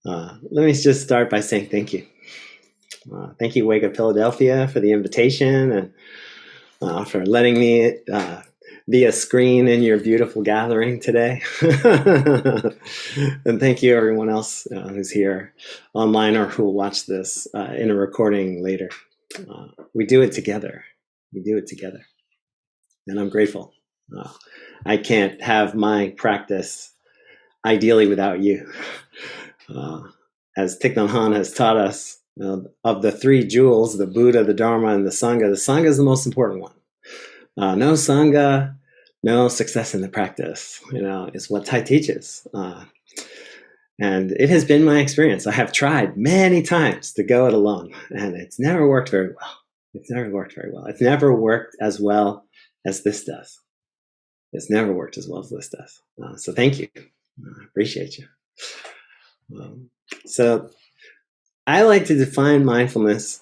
Let me just start by saying thank you. Thank you, WakeUp Philadelphia, for the invitation and for letting me be a screen in your beautiful gathering today. And thank you, everyone else who's here online or who will watch this in a recording later. We do it together. We do it together. And I'm grateful. I can't have my practice ideally without you. As Thich Nhat Hanh has taught us, of the three jewels, the Buddha, the Dharma, and the Sangha is the most important one. No Sangha, no success in the practice, is what Thich teaches. And it has been my experience. I have tried many times to go it alone, and it's never worked very well. It's never worked very well. It's never worked as well as this does. It's never worked as well as this does. So thank you. I appreciate you. So I like to define mindfulness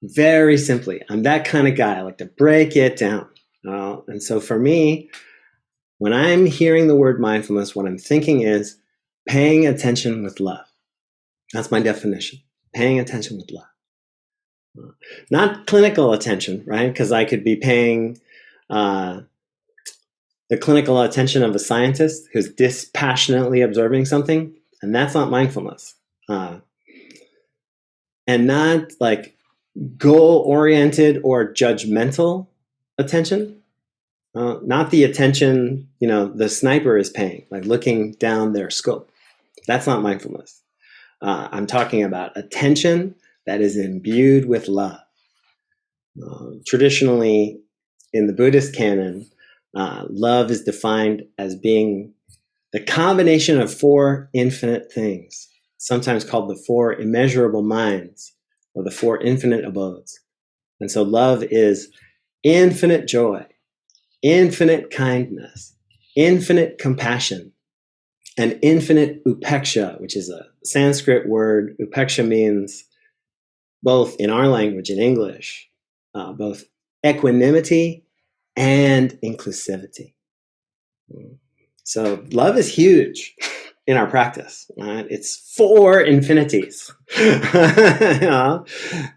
very simply. I'm that kind of guy. I like to break it down. And so for me, when I'm hearing the word mindfulness, what I'm thinking is paying attention with love. That's my definition. Paying attention with love. Not clinical attention, right? Because I could be paying the clinical attention of a scientist who's dispassionately observing something, and that's not mindfulness. And not like goal-oriented or judgmental attention. Not the attention, the sniper is paying, like looking down their scope. That's not mindfulness. I'm talking about attention that is imbued with love. Traditionally, in the Buddhist canon, love is defined as being the combination of four infinite things, sometimes called the four immeasurable minds or the four infinite abodes. And so love is infinite joy, infinite kindness, infinite compassion, and infinite upeksha, which is a Sanskrit word. Upeksha means both in our language, in English, both equanimity and inclusivity. So love is huge in our practice. Right? It's four infinities.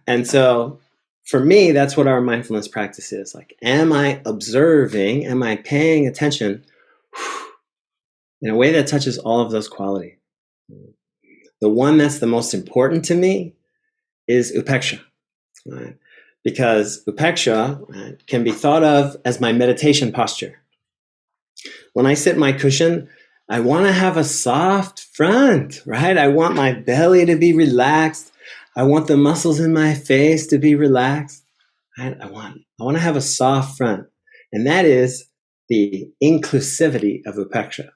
And so for me, that's what our mindfulness practice is. Like, am I observing, am I paying attention in a way that touches all of those qualities? The one that's the most important to me is upeksha. Right? Because upeksha can be thought of as my meditation posture. When I sit in my cushion, I want to have a soft front, right? I want my belly to be relaxed. I want the muscles in my face to be relaxed. Right? I want to have a soft front. And that is the inclusivity of upeksha.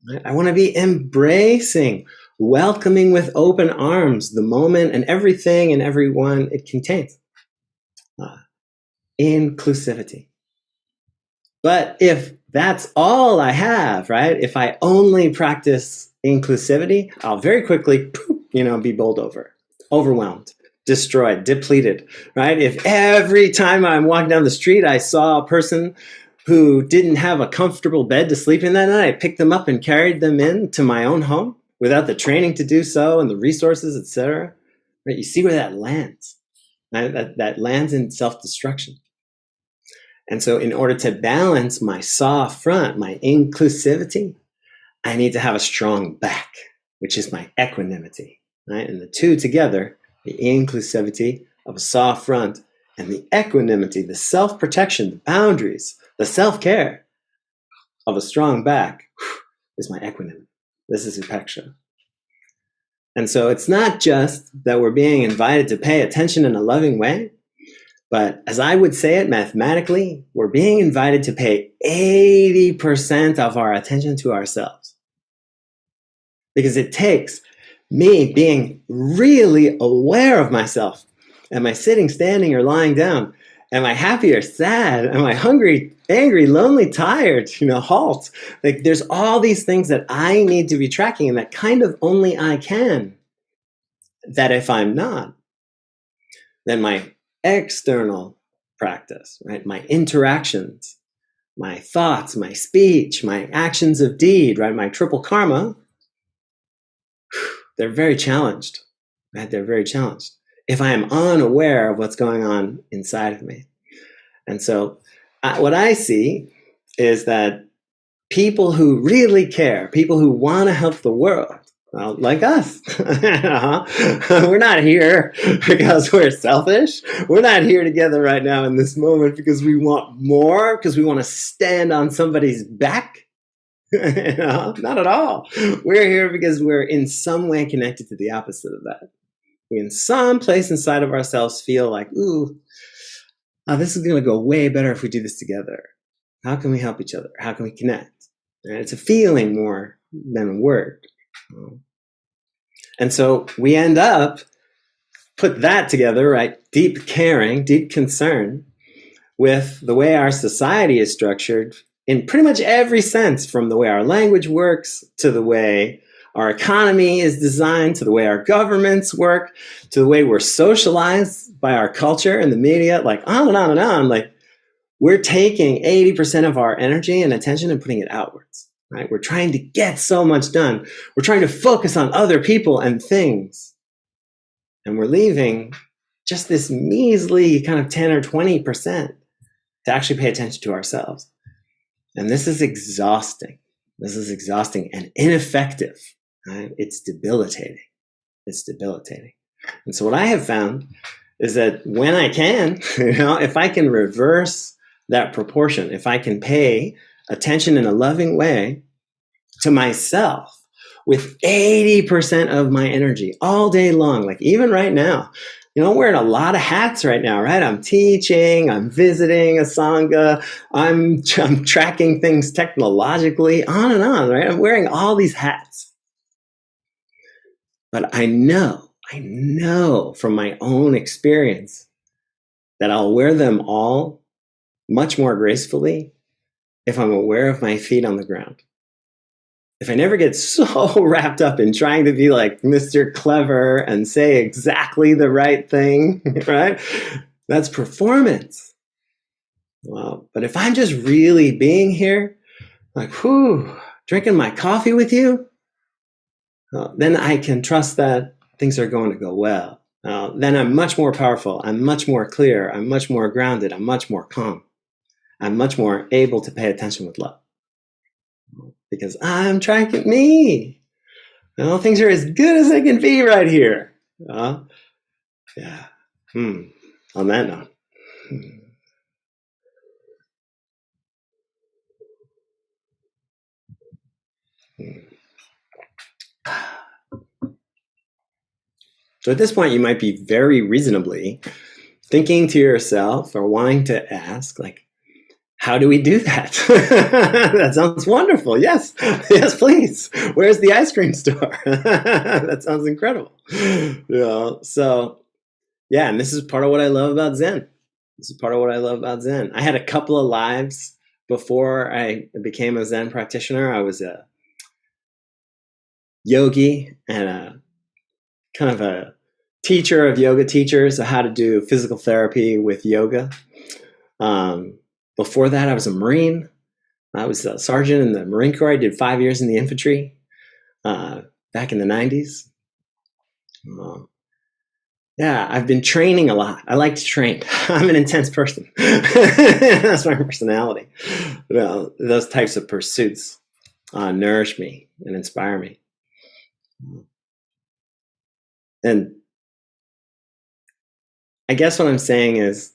Right? I want to be embracing, welcoming with open arms the moment and everything and everyone it contains. Inclusivity. But if that's all I have, right? If I only practice inclusivity, I'll very quickly, be bowled over, overwhelmed, destroyed, depleted, right? If every time I'm walking down the street, I saw a person who didn't have a comfortable bed to sleep in that night, I picked them up and carried them into my own home without the training to do so and the resources, etc. Right? You see where that lands. Right? That lands in self-destruction. And so in order to balance my soft front, my inclusivity, I need to have a strong back, which is my equanimity, right? And the two together, the inclusivity of a soft front and the equanimity, the self-protection, the boundaries, the self-care of a strong back is my equanimity. This is upeksha. And so it's not just that we're being invited to pay attention in a loving way, but as I would say it mathematically, we're being invited to pay 80% of our attention to ourselves. Because it takes me being really aware of myself. Am I sitting, standing, or lying down? Am I happy or sad? Am I hungry, angry, lonely, tired? Halt. Like, there's all these things that I need to be tracking, and that kind of only I can. That if I'm not, then my external practice, right? My interactions, my thoughts, my speech, my actions of deed, right? My triple karma they're very challenged, right? They're very challenged if I am unaware of what's going on inside of me. And so what I see is that people who really care, people who want to help the world, well, like us, we're not here because we're selfish. We're not here together right now in this moment because we want more, because we want to stand on somebody's back. Not at all. We're here because we're in some way connected to the opposite of that. We in some place inside of ourselves feel like, ooh, this is going to go way better if we do this together. How can we help each other? How can we connect? And it's a feeling more than a word. And so we end up, put that together, right? Deep caring, deep concern with the way our society is structured in pretty much every sense, from the way our language works to the way our economy is designed, to the way our governments work, to the way we're socialized by our culture and the media, like on and on and on. Like, we're taking 80% of our energy and attention and putting it outwards, right? We're trying to get so much done. We're trying to focus on other people and things. And we're leaving just this measly kind of 10 or 20% to actually pay attention to ourselves. And this is exhausting. This is exhausting and ineffective, right? It's debilitating. It's debilitating. And so what I have found is that when I can, if I can reverse that proportion, if I can pay attention in a loving way to myself with 80% of my energy all day long, like even right now, I'm wearing a lot of hats right now, right? I'm teaching, I'm visiting a Sangha, I'm tracking things technologically, on and on, right? I'm wearing all these hats. But I know from my own experience that I'll wear them all much more gracefully if I'm aware of my feet on the ground. If I never get so wrapped up in trying to be like Mr. Clever and say exactly the right thing, right? That's performance. Well, but if I'm just really being here, like, drinking my coffee with you, then I can trust that things are going to go well. Then I'm much more powerful. I'm much more clear. I'm much more grounded. I'm much more calm. I'm much more able to pay attention with love. Because I'm tracking me. Things are as good as they can be right here. Yeah. On that note. So at this point, you might be very reasonably thinking to yourself or wanting to ask, like, how do we do that? That sounds wonderful. Yes, please. Where's the ice cream store? That sounds incredible. So, yeah, and this is part of what I love about Zen. I had a couple of lives before I became a Zen practitioner. I was a yogi and a kind of a teacher of yoga teachers, so how to do physical therapy with yoga. Before that, I was a Marine. I was a sergeant in the Marine Corps. I did 5 years in the infantry back in the 90s. Yeah, I've been training a lot. I like to train. I'm an intense person. That's my personality. Those types of pursuits nourish me and inspire me. And I guess what I'm saying is,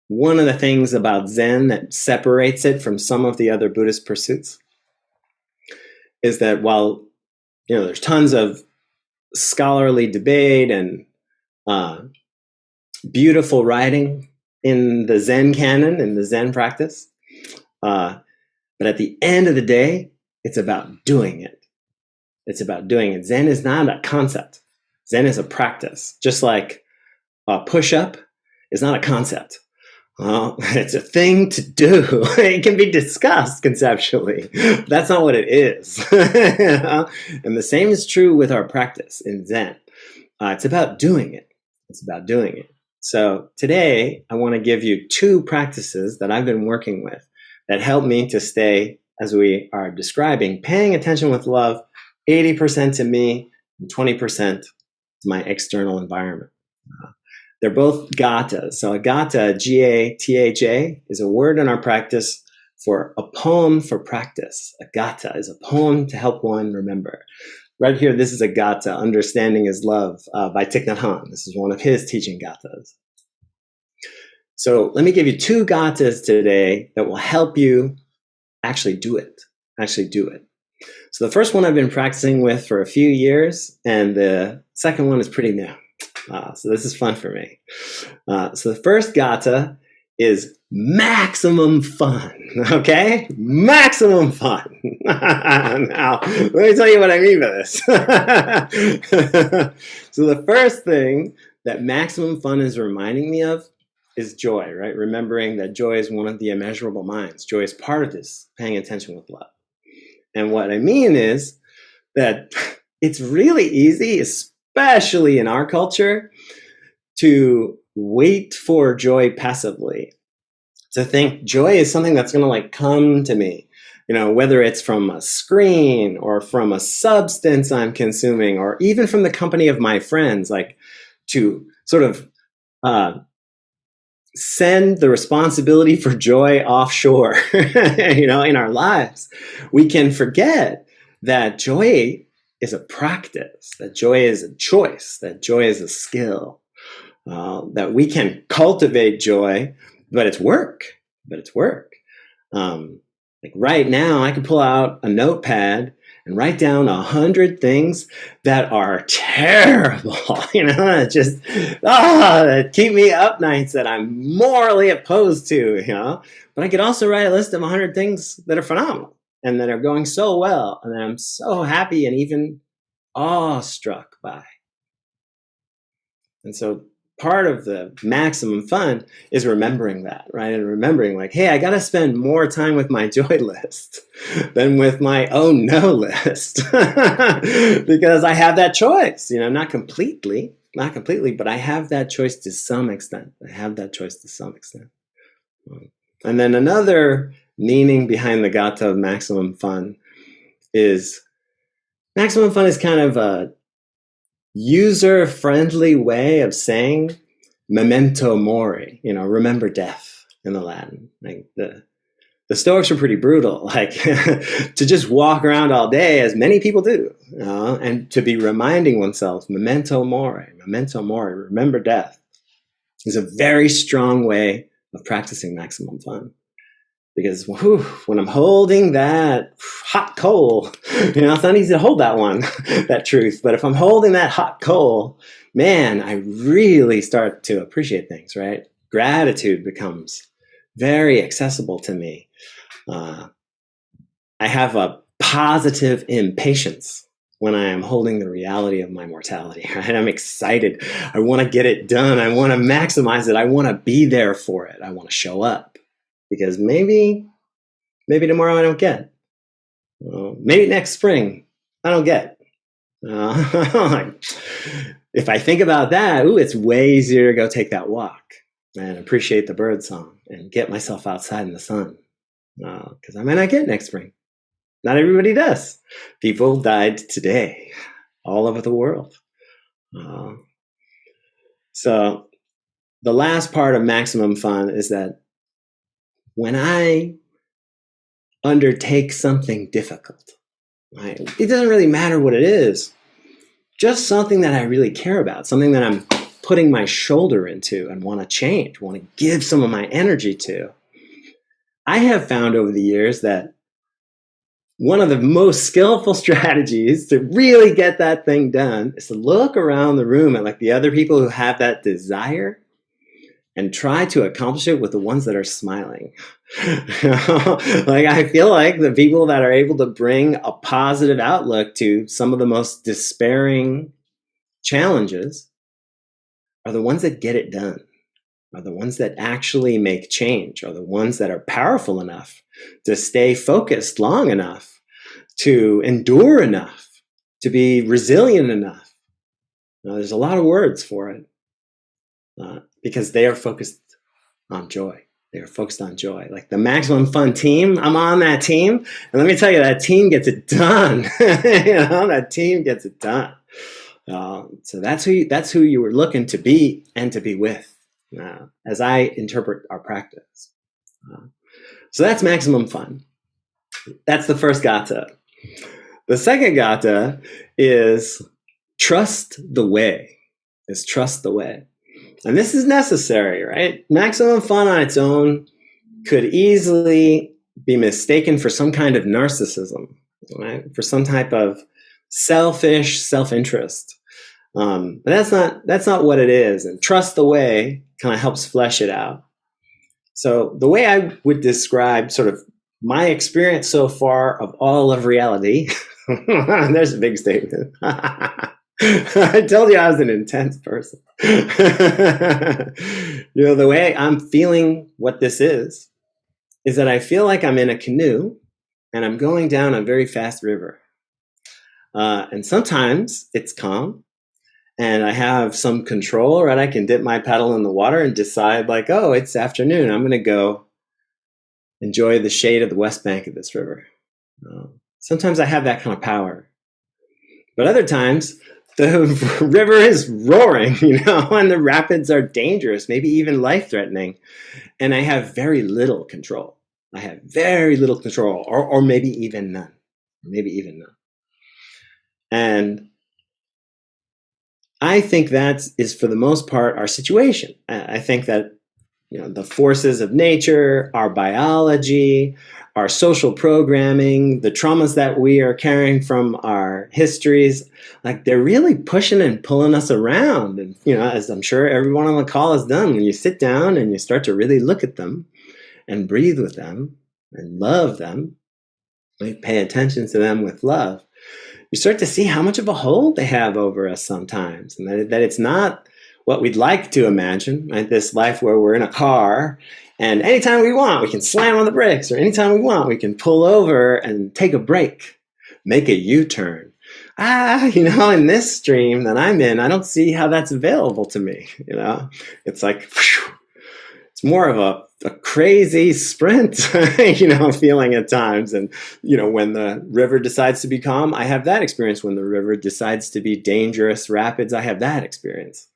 one of the things about Zen that separates it from some of the other Buddhist pursuits is that while there's tons of scholarly debate and beautiful writing in the Zen canon, in the Zen practice, but at the end of the day, it's about doing it. It's about doing it. Zen is not a concept. Zen is a practice. Just like a push-up is not a concept. It's a thing to do. It can be discussed conceptually. That's not what it is. And the same is true with our practice in Zen. It's about doing it. So today, I want to give you 2 practices that I've been working with that help me to stay, as we are describing, paying attention with love, 80% to me, and 20% to my external environment. They're both gathas. So a gatha, G-A-T-H-A, is a word in our practice for a poem for practice. A gatha is a poem to help one remember. Right here, this is a gatha, Understanding is Love, by Thich Nhat Hanh. This is one of his teaching gathas. So let me give you 2 gathas today that will help you actually do it. So the first one I've been practicing with for a few years, and the second one is pretty new. So this is fun for me. So the first gatha is maximum fun, okay? Maximum fun. Now, let me tell you what I mean by this. So the first thing that maximum fun is reminding me of is joy, right? Remembering that joy is one of the immeasurable minds. Joy is part of this, paying attention with love. And what I mean is that it's really easy, especially in our culture, to wait for joy passively. To think joy is something that's going to like come to me, whether it's from a screen or from a substance I'm consuming, or even from the company of my friends, like to sort of send the responsibility for joy offshore, in our lives. We can forget that joy is a practice, that joy is a choice, that joy is a skill, that we can cultivate joy, but it's work. Like right now, I can pull out a notepad and write down 100 things that are terrible, that keep me up nights, that I'm morally opposed to, But I could also write a list of 100 things that are phenomenal and that are going so well and that I'm so happy and even awestruck by. And so part of the maximum fun is remembering that, right? And remembering like, hey, I got to spend more time with my joy list than with my oh no list because I have that choice, not completely, but I have that choice to some extent. And then another meaning behind the gatha of maximum fun is kind of a user-friendly way of saying memento mori, remember death in the Latin. Like the Stoics are pretty brutal, like to just walk around all day, as many people do, and to be reminding oneself, memento mori, remember death, is a very strong way of practicing maximum fun. Because when I'm holding that hot coal, it's not easy to hold that one, that truth. But if I'm holding that hot coal, man, I really start to appreciate things, right? Gratitude becomes very accessible to me. I have a positive impatience when I am holding the reality of my mortality, right? I'm excited. I want to get it done. I want to maximize it. I want to be there for it. I want to show up. Because maybe tomorrow I don't get. Maybe next spring I don't get. If I think about that, it's way easier to go take that walk and appreciate the bird song and get myself outside in the sun. Because I might not get next spring. Not everybody does. People died today all over the world. So the last part of maximum fun is that when I undertake something difficult, right? It doesn't really matter what it is, just something that I really care about, something that I'm putting my shoulder into and want to change, want to give some of my energy to. I have found over the years that one of the most skillful strategies to really get that thing done is to look around the room at like the other people who have that desire and try to accomplish it with the ones that are smiling. Like I feel like the people that are able to bring a positive outlook to some of the most despairing challenges are the ones that get it done, are the ones that actually make change, are the ones that are powerful enough to stay focused long enough, to endure enough, to be resilient enough. Now, there's a lot of words for it. Because they are focused on joy. They are focused on joy. Like the maximum fun team, I'm on that team. And let me tell you, that team gets it done. That team gets it done. So that's who you were looking to be and to be with, as I interpret our practice. So that's maximum fun. That's the first gata. The second gata is trust the way. Is trust the way. And this is necessary, right? Maximum fun on its own could easily be mistaken for some kind of narcissism, right? For some type of selfish self-interest. But that's not what it is. And trust the way kind of helps flesh it out. So the way I would describe sort of my experience so far of all of reality, there's a big statement. I told you I was an intense person. The way I'm feeling what this is that I feel like I'm in a canoe and I'm going down a very fast river. And sometimes it's calm and I have some control, right? I can dip my paddle in the water and decide like, oh, it's afternoon. I'm going to go enjoy the shade of the west bank of this river. Sometimes I have that kind of power. But other times, the river is roaring, and the rapids are dangerous, maybe even life-threatening. And I have very little control. Or maybe even none. And I think that is, for the most part, our situation. I think that the forces of nature, our biology, our social programming, the traumas that we are carrying from our histories, like they're really pushing and pulling us around. And, as I'm sure everyone on the call has done, when you sit down and you start to really look at them and breathe with them and love them, like pay attention to them with love, you start to see how much of a hold they have over us sometimes, and that it's not what we'd like to imagine, right? This life where we're in a car and anytime we want, we can slam on the brakes, or anytime we want, we can pull over and take a break, make a U-turn. In this stream that I'm in, I don't see how that's available to me. It's like, whew, it's more of a crazy sprint, feeling at times. And, when the river decides to be calm, I have that experience. When the river decides to be dangerous, rapids, I have that experience.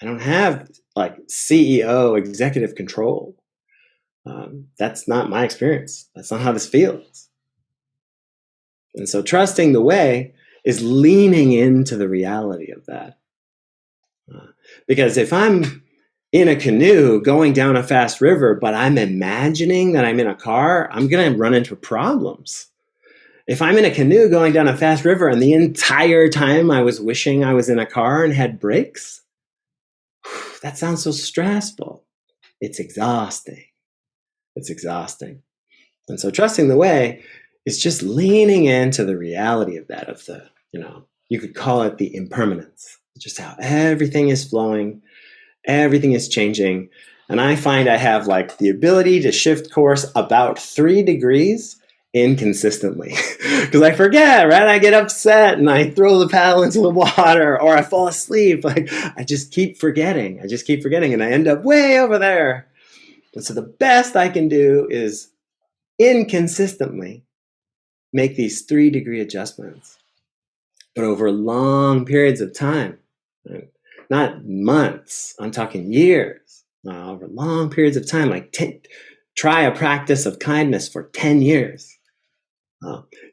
I don't have like CEO executive control. That's not my experience. That's not how this feels. And so trusting the way is leaning into the reality of that. Because if I'm in a canoe going down a fast river, but I'm imagining that I'm in a car, I'm going to run into problems. If I'm in a canoe going down a fast river and the entire time I was wishing I was in a car and had brakes, that sounds so stressful. It's exhausting. And so trusting the way is just leaning into the reality of that, of the, you could call it the impermanence, just how everything is flowing, everything is changing. And I find I have like the ability to shift course about 3 degrees inconsistently, because I forget, right? I get upset and I throw the paddle into the water, or I fall asleep. Like I just keep forgetting, and I end up way over there. And so the best I can do is inconsistently make these 3 degree adjustments, but over long periods of time, right? Not months, I'm talking years, over long periods of time, like try a practice of kindness for 10 years.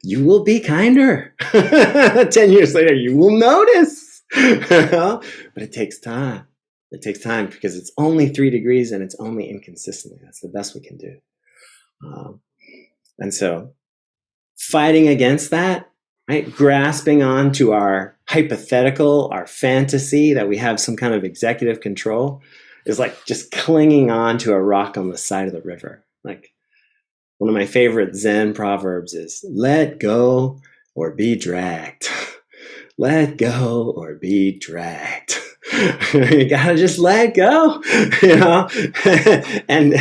You will be kinder. 10 years later, you will notice. But it takes time. Because it's only 3 degrees and it's only inconsistently. That's the best we can do. And so fighting against that, right? Grasping on to our hypothetical, our fantasy that we have some kind of executive control is like just clinging on to a rock on the side of the river. Like, one of my favorite Zen proverbs is, let go or be dragged. Let go or be dragged. You gotta just let go, and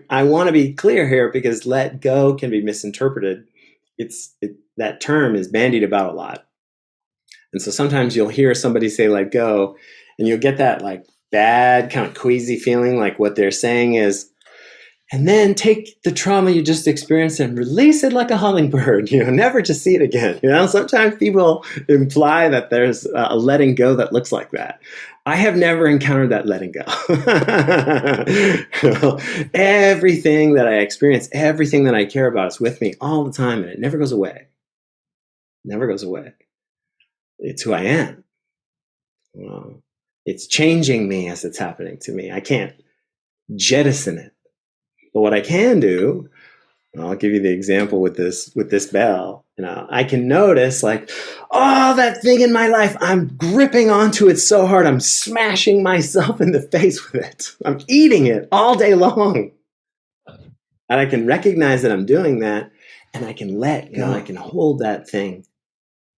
I want to be clear here, because let go can be misinterpreted. That term is bandied about a lot. And so sometimes you'll hear somebody say let go, and you'll get that like bad kind of queasy feeling, like what they're saying is, And then take the trauma you just experienced and release it like a hummingbird, never to see it again. Sometimes people imply that there's a letting go that looks like that. I have never encountered that letting go. Everything that I experience, everything that I care about is with me all the time, and it never goes away. Never goes away. It's who I am. It's changing me as it's happening to me. I can't jettison it. But what I can do, I'll give you the example with this bell. I can notice like, oh, that thing in my life, I'm gripping onto it so hard, I'm smashing myself in the face with it. I'm eating it all day long. And I can recognize that I'm doing that, and I can let go. I can hold that thing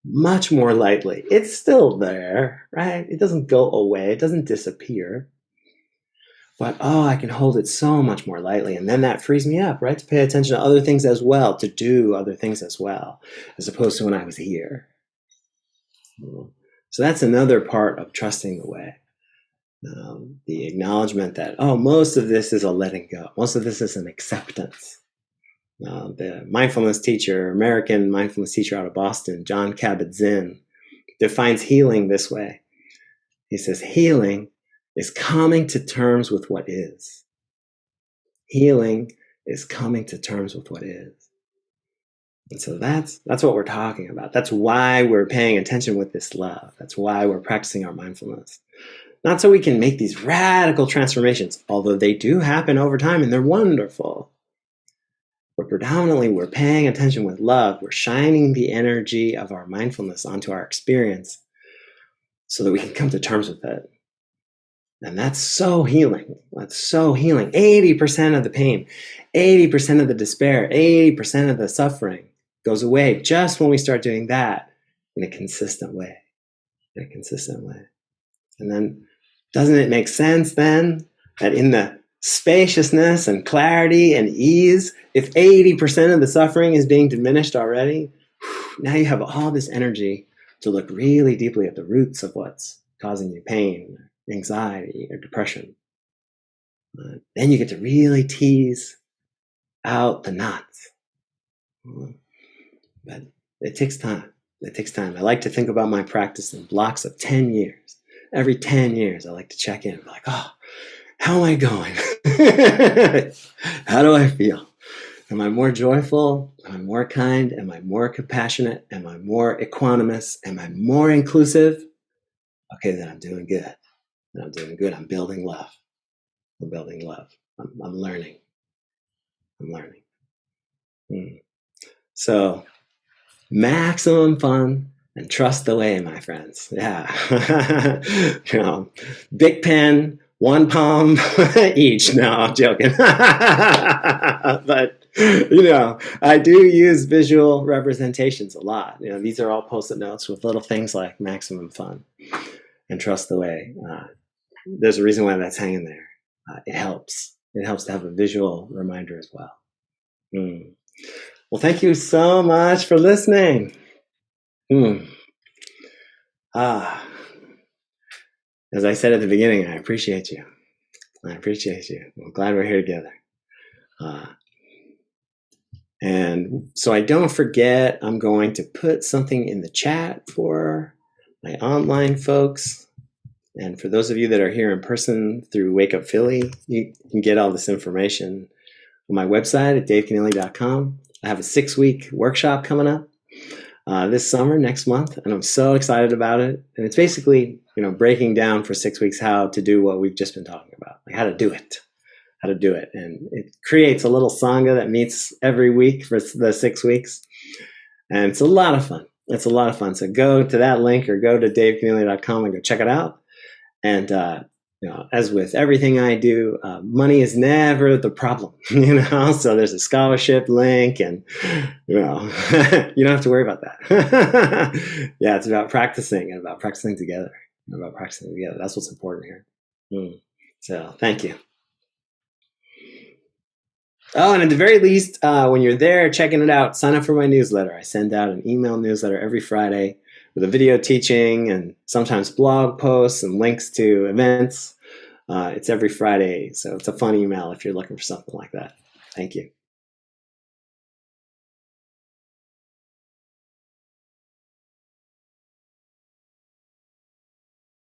much more lightly. It's still there, right? It doesn't go away. It doesn't disappear. But, I can hold it so much more lightly. And then that frees me up, right? To pay attention to other things as well, to do other things as well, as opposed to when I was here. So that's another part of trusting the way. The acknowledgement that, most of this is a letting go. Most of this is an acceptance. The mindfulness teacher, American mindfulness teacher out of Boston, Jon Kabat-Zinn, defines healing this way. He says, healing is coming to terms with what is. Healing is coming to terms with what is. And so that's what we're talking about. That's why we're paying attention with this love. That's why we're practicing our mindfulness. Not so we can make these radical transformations, although they do happen over time and they're wonderful. But predominantly we're paying attention with love. We're shining the energy of our mindfulness onto our experience so that we can come to terms with it. And that's so healing. That's so healing. 80% of the pain, 80% of the despair, 80% of the suffering goes away just when we start doing that in a consistent way. In a consistent way. And then, doesn't it make sense then that in the spaciousness and clarity and ease, if 80% of the suffering is being diminished already, now you have all this energy to look really deeply at the roots of what's causing you pain, anxiety, or depression. Then you get to really tease out the knots. But it takes time. It takes time. I like to think about my practice in blocks of 10 years. Every 10 years, I like to check in. I'm like, how am I going? How do I feel? Am I more joyful? Am I more kind? Am I more compassionate? Am I more equanimous? Am I more inclusive? Okay, then I'm doing good. I'm doing good. I'm building love. I'm building love. I'm learning. I'm learning. So, maximum fun and trust the way, my friends. Yeah. Big pen, one palm each. No, I'm joking. But, I do use visual representations a lot. These are all Post-it notes with little things like maximum fun and trust the way. There's a reason why that's hanging there. It helps. It helps to have a visual reminder as well. Well, thank you so much for listening. As I said at the beginning, I appreciate you. I appreciate you. I'm glad we're here together. And so I don't forget, I'm going to put something in the chat for my online folks. And for those of you that are here in person through WakeUp Philly, you can get all this information on my website at davekenneally.com. I have a 6-week workshop coming up this summer, next month, and I'm so excited about it. And it's basically, breaking down for 6 weeks how to do what we've just been talking about, like how to do it. And it creates a little Sangha that meets every week for the 6 weeks. And it's a lot of fun. It's a lot of fun. So go to that link or go to davekenneally.com and go check it out. And, as with everything I do, money is never the problem, so there's a scholarship link and, you don't have to worry about that. Yeah, it's about practicing and about practicing together. That's what's important here. So thank you. Oh, and at the very least, when you're there checking it out, sign up for my newsletter. I send out an email newsletter every Friday with a video teaching and sometimes blog posts and links to events. It's every Friday, so it's a fun email if you're looking for something like that. Thank you.